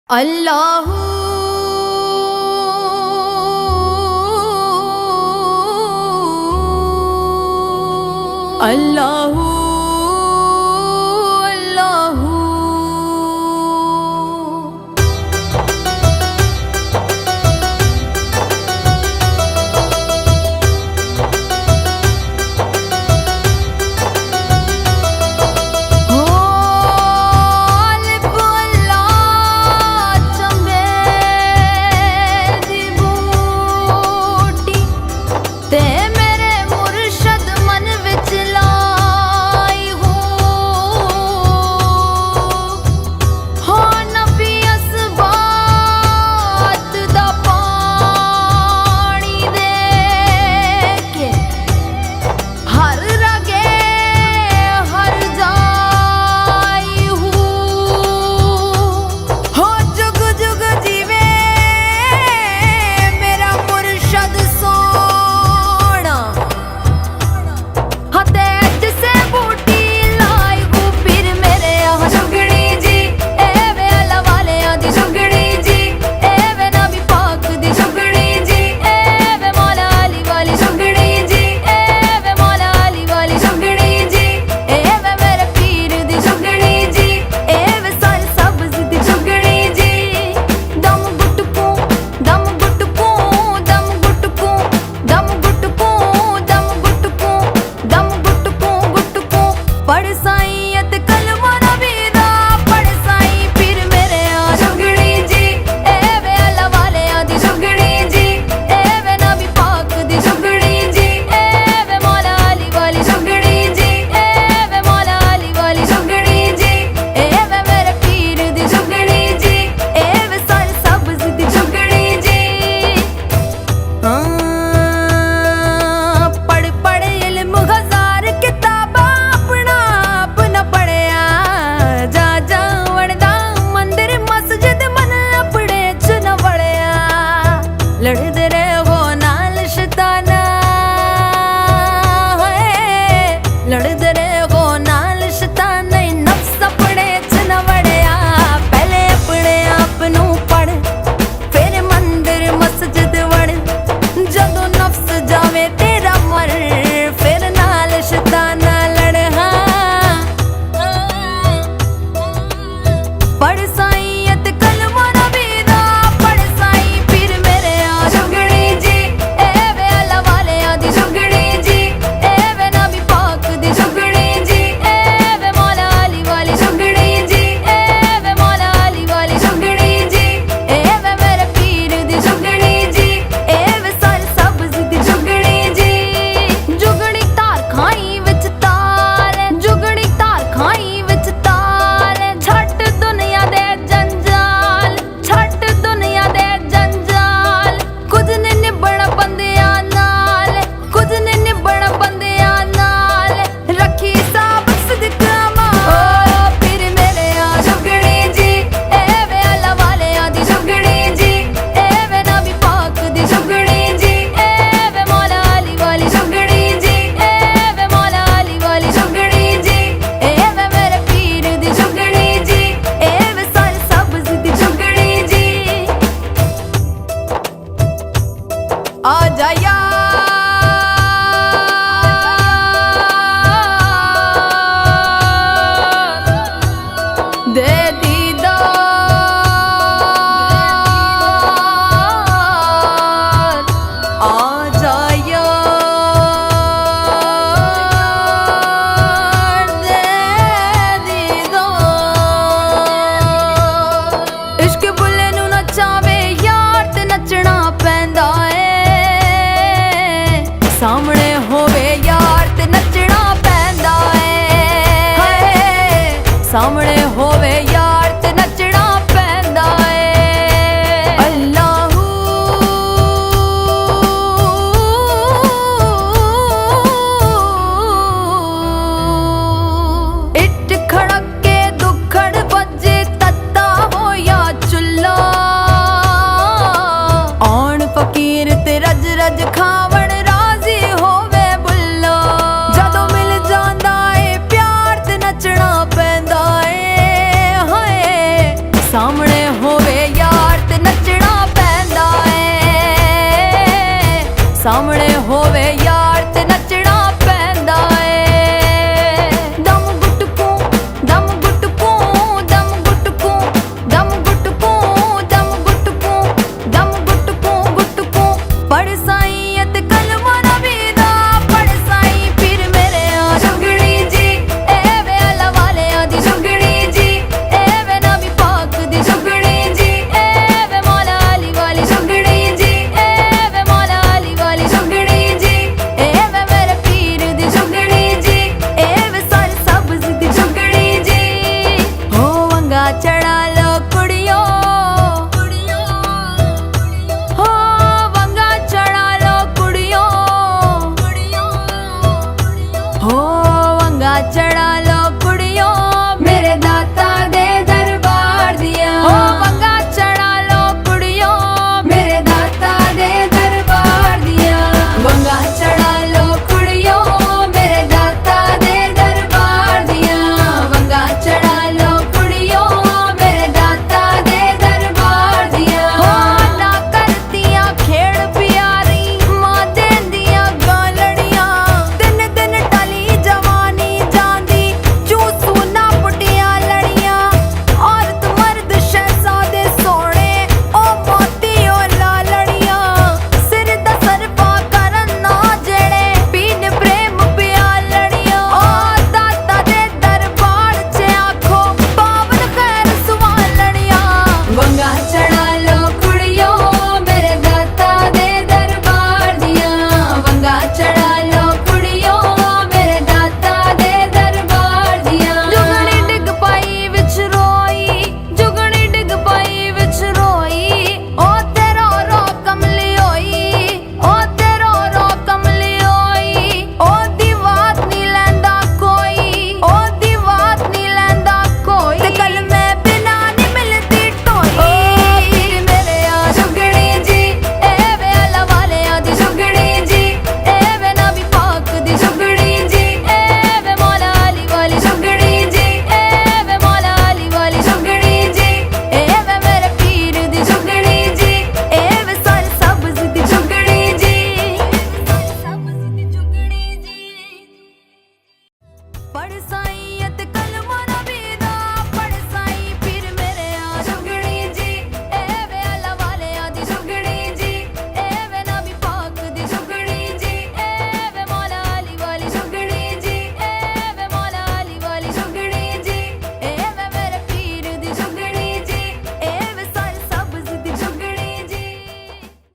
अल्लाहू अल्लाहू अल्लाहू लड़ते रहो नाल शैताना लड़ते रहो नाल शैताना नफ्स अपने च न वड़िया पहले अपने आप नू पढ़ फिर मंदिर मस्जिद वड़ जदों नफ्स जावे तेरा मर फिर नाल शैताना लड़ पढ़ साईयत कलमा नबी दा पढ़ साई पीर मेरे आ जुगड़ी जी ए वे अल्लाह वालेयां दी जुगड़ी जी ए वे नबी पाक दी जुगड़ी जी ए वे मौला अली वाली जुगड़ी जी ए वे मौला अली वाली जुगड़ी जी ए वे मेरे पीर दी जुगड़ी जी ए वे सारे सब्ज़ दी जुगड़ी जी जुगड़ी तार खाई विच तार जुगड़ी तार खाई विच तार छट दुनिया दे जंजाल छट दुनिया दे जंजाल कुछ नहीं निभण बंदियां नाल कुछ नहीं निभण बंदियां नाल रखी साब सदका ओ पीर मेरे आ जुगड़ी जी ए वे अल्लाह वालेयां दी जुगड़ी जी ए वे नबी पाक दी जुगड़ी जी ए वे मौला अली वाली जुगड़ी जी ए वे मौला अली वाली जुगड़ी जी ए वे मेरे पीर दी जुगड़ी जी ए वे सारे सब्ज़ दी जुगड़ी जी आ जा यार दे दीदार आ जा यार दे दीदार इश्क बुले नू नचावे यार ते नचना पैंदा ए सामने होवे यार ते नचना पैंदा ए सामने होवे यार ते नचना पैंदा ए अल्लाहू इट खड़के दुखड़ बजे तत्ता हो या चुल्ला आण फकीर ते रज रज खावण राजी होवे बुल्ला जदों मिल जांदा ए प्यार ते नचना पैंदा ए हाय सामने होवे सामने